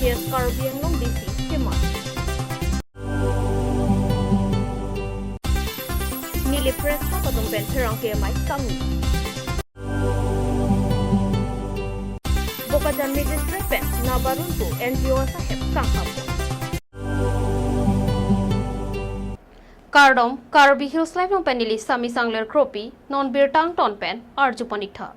West Karbi Anglong DC Kema Nili Press Patong Ben Perang Kemai Kangi Bokajan Magistrate Ben Nabaruntu NGO Saheb Kangham Kardom Karbi Hills Live ng Penili Sami Sangler Kropi Non Birtang Tonpen Arjupanikta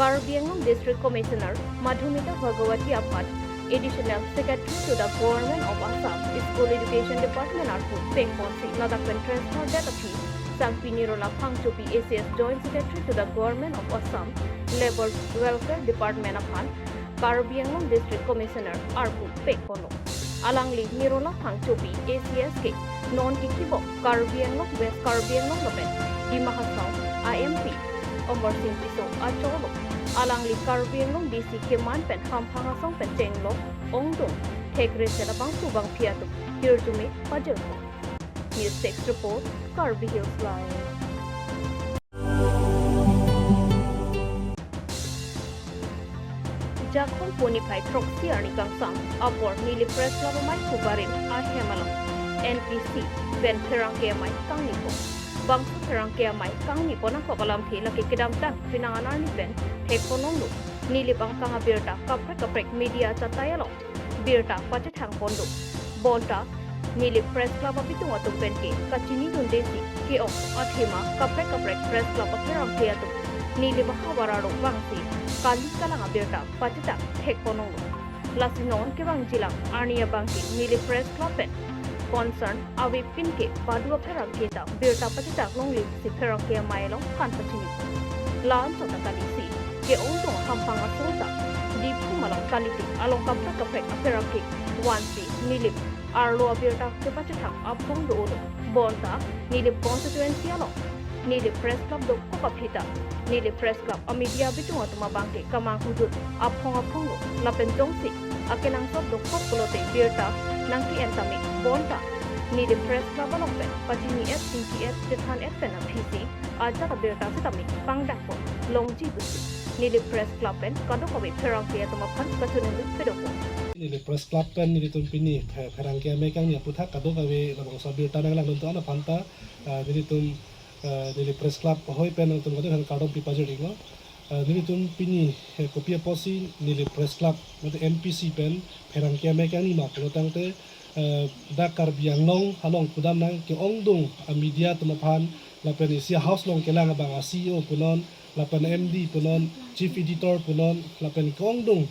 Karbi Anglong District Commissioner Madhumita Bhagawati Appat Additional Secretary to the Government of Assam School Education Department Arpu Pengponsi Ladakhan Transfer Datapi Sangpi Nirola Phangchopi ACS Joint Secretary to the Government of Assam Labour Welfare Department Aphan Karbi Anglong District Commissioner Arpu Pengpono Alangli Nirola Phangchopi ACS ke Non Kikibo Karbi Anglong West Karbi Anglong Lopen Dimahasau IMP Omar Singh Piso Acholo Alangli Karbi Anglong DC Keman Pen Hampangasong Pen Chenglok Ongdong Thekre Selabang Subang Piatu Hirjumi Pajelko News 6 Report Karbi Hills Live Jakon Ponify Proxy Arni Kangsam Apor Nili Press Lavamai Kubarin Ahemalam NPC Ben Perangkemai Kangniko Bangsa Perangkemai Kangniko Nang Kokalam Thila Kikidam Tang Pinanganar ni Ben Thekononglu Nili Bangkanga Birta Kaprek Media Tatayalo Birta Pachetang Pondo Bonta Nili Press Club Apitung Atung Ben Ke Kachini Dundesi Keok Athima Kaprek Press Club Akirang Keatu Nili Bahawararo Bangsi Kali Kalang Birta Pacheta Thekononglu Lasinon Kewang Jilang Arnia Bangki Nili Press Club Ben Concern Awi Pinke Padua Perang Keta Birta Pacheta Longli Si Perang Kea Mailong Kan Pachini Lan Chota Kalisi Ke Ongdong Hampanga Sosa Di Pumalong Kaliti Along Kaprek Perang Ke Wansi Nilip Arlo Birta Ke Pacheta Apong Doolo Bonta Nilip Constituency Along Nilip Press Club Do Kokapita Nilip Press Club Media Bitung Atuma Bangke Kamang Hudut Apong Lapen Jongsi Akenang Sob Do Kokolote Birta Nangki Entami Bonta Nilip Press Club Alongpen Pachini S Tinki S Jethan S Pen PC Ajata Birta Sitami Pangdakpo Longji Busi Nilip Press Club Pen Kadokawi Perangkia Tumapan Kachunendu Pedoko Nilip Press Club Pen Nilitun Pini Perangkia Mekang Yaputak Kadokawi Labang Sabirta Nang Lang Ana Panta Nilitun Nilip Press Club Hoy Pen Nilitun Kadang Kadong Pipajeringo Nilitun Pini Kopia Posi Nilip Press Club NPC Pen Perangkia Mekang Ni Makulotang Te Dakar Biang Long Halong Pudam Nang Ke Ongdong Media Tumapan Lapen Isia House Long Kelang Abang CEO Punon Lapen MD Punon Chief Editor Punon Lapen Ke Ongdong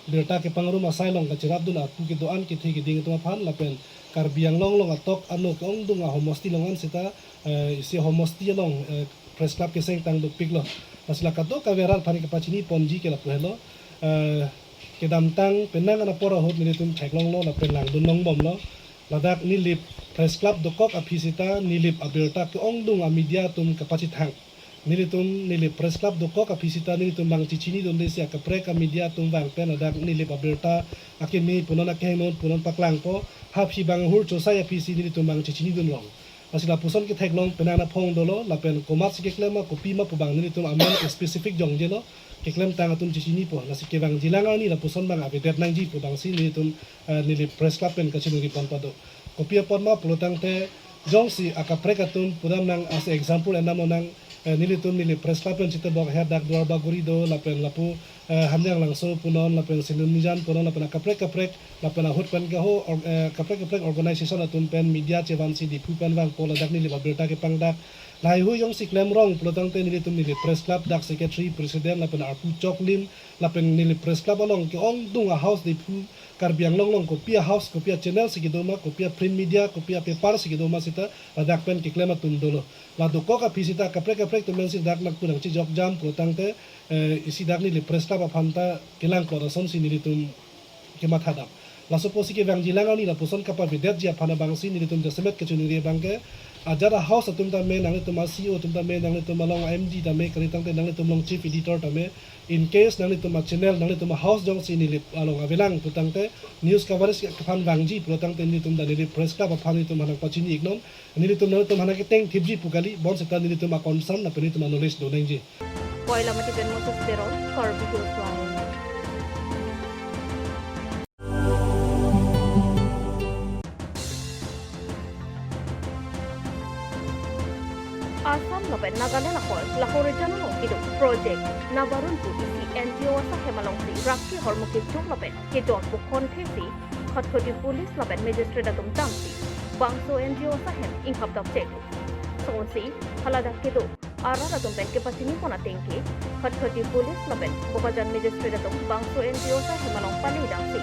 Berta Ke Pangarum Asailong Kacirabdun Atu Ke Doan Ke Thigi Ding Tumapan Lapen Karbiang Long Long Atok Ano Ke Ongdong Homosti Longan Sita Isia Homosti Long Press Club Ke Seng Tang Duk Piglo Masila Kato Kaveral Pani Kapachini Ponji Ke Lapuhelo Kedamtang penang ana pora hot nilitum thaklong lo la penlang dunong bom lo ladak nilip Press Club dokok aphisita nilip abirta ke ongdung media tum kapachithang nilip Press Club dokok aphisita nilitum bang chichini donde sia kaprek media tum bang pen ladak nilip abirta akimi punon akhenon punon paklang po haphi bang hur chosai aphisi nilitum bang chichini dun long asila puson ke thaklong penana phong dolo la pen komat siklema kopima pubang nilitum amen specific jongjelo Kiklem tang atun cicini po nasi kebang jilangan ni la puson bang abedet nang ji po bang si nilitun nilip Press Club pen kacinu ripon pado kopia podma pulotang te jong si akaprek atun pudam nang as example endamo nang nilitun nilip Press Club pen cita bok herdak duar bagurido lapen lapu hamnyang langso punon lapen sinunijan punon lapen akaprek lapen ahut pen gaho kaprek organization atun pen media cevan si dipu pen bang pola dak nilip abirta ke pangdak Lai hu yong si klem rong pelotang te nilitum nilip Press Club dak secretary president lapen arpu choklim lapen nilip Press Club along ke ong dung a house dipu Karbiang long kopia house kopia channel sigidoma kopia print media kopia paper sigidoma sita dak pen ke klem atun dolo la do ko ka pisita kaprek tu men si dak nak punang chi jok jam pelotang te isi dak nilip Press Club apanta kelang korason si nilitum ke mathadam la suppose ke bang jilangan ni la puson kapa videt ji apana bangsi nilitum jasemet ke chunuri bangke Ajara house atum ta me nang tu CEO atum ta me nang tu malong MD ta me kalitang te nang tu malong chief editor ta me in case nang tu ma channel nang tu ma house jong si nilip along avelang putang te news coverage ke phan bangji putang te ni tum da nilip Press Club aphan ni tu manang pachini ignom ni tu nang tu manang ke teng thibji pugali bon seta ni tu ma concern na pe ni tu ma knowledge do nang ji Koila Mati Ben Moses Deron Karbi Hills Live Assam laban Nagaland akol Lahore Janano kido project Nabarun pu isi NGO sa hemalong si Rakki hormuki chok laban ke jot bu konthesi khatkhoti police laban magistrate atum tamsi bangso NGO sa hem inkhap dap check sonsi halada kido arara atum ben ke pasini kona tengke khatkhoti police laban bokajan magistrate atum bangso NGO sa hemalong pali dangsi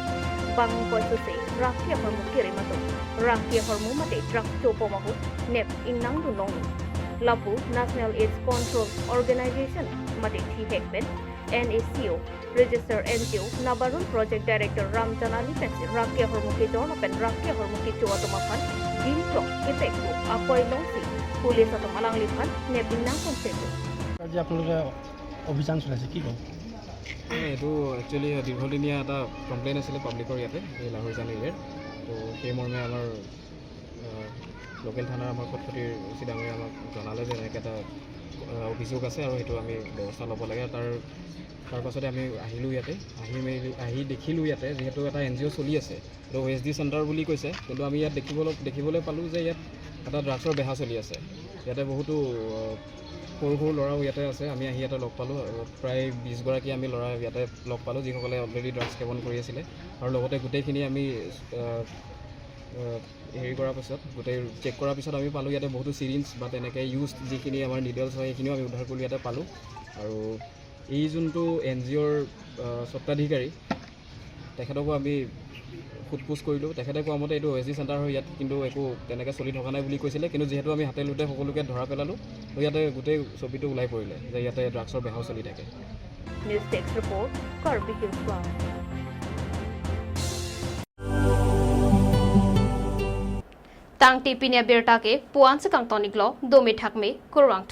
bang koisu se Rakki hormuki rimatum Rakki hormu mate drak chopo mahu nep innang du nong Lapu National AIDS Control Organization mate thi hekben NACO Register NGO Nabarun Project Director Ramjanali Pensi Rakya Hormuki John Pen Rakya Hormuki Chuatumapan Jim Klok Kipekku Apoy Longsi Police atau Malang Lipan Nebinang Konseku আজি আপোনালোকে অভিযান চলাইছে কি ক'ব এইটো actually দীৰ্ঘদিনীয়া এটা complain আছিলে পাব্লিকৰ ইয়াতে এই লাহোৰ জান এৰিয়াৰ তো সেই মৰ্মে আমাৰ লোকেল থানাৰ আমাৰ খটখটিৰ চি ডাঙৰীয়ে আমাক জনালে যে এনেকৈ এটা অভিযোগ আছে আৰু সেইটো আমি ব্যৱস্থা ল'ব লাগে তাৰ পাছতে আমি আহিলোঁ ইয়াতে আহি দেখিলোঁ ইয়াতে যিহেতু এটা NGO চলি আছে এইটো OSD চেণ্টাৰ বুলি কৈছে কিন্তু আমি ইয়াত দেখিবলৈ পালোঁ যে ইয়াত এটা ড্ৰাগছৰ বেহা চলি আছে ইয়াতে বহুতো সৰু সৰু ল'ৰাও ইয়াতে আছে আমি আহি ইয়াতে লগ পালোঁ প্ৰায় 20 গৰাকী আমি ল'ৰা ইয়াতে লগ পালোঁ যিসকলে অলৰেডি ড্ৰাগছ সেৱন কৰি আছিলে আৰু লগতে গোটেইখিনি আমি হেৰি কৰাৰ পিছত গোটেই চেক কৰাৰ পিছত আমি পালোঁ ইয়াতে বহুতো চিৰিঞ্জ বা তেনেকৈ ইউজ যিখিনি আমাৰ নিডলছ হয় সেইখিনিও আমি উদ্ধাৰ কৰি ইয়াতে পালোঁ আৰু এই যোনটো NGOৰ স্বত্বাধিকাৰী তেখেতকো আমি সোধপোছ কৰিলোঁ তেখেতে কোৱা মতে এইটো OSD চেণ্টাৰ হয় ইয়াত কিন্তু একো তেনেকৈ চলি থকা নাই বুলি কৈছিলে কিন্তু যিহেতু আমি হাতে লোতে সকলোকে ধৰা পেলালোঁ তো ইয়াতে গোটেই ছবিটো ওলাই পৰিলে যে ইয়াতে ড্ৰাগছৰ বেহাও চলি থাকে News Desk Report Karbi Hilswa Tang Tipinia Bertake Puan Sekang Toniklo Domi Thakme Kurang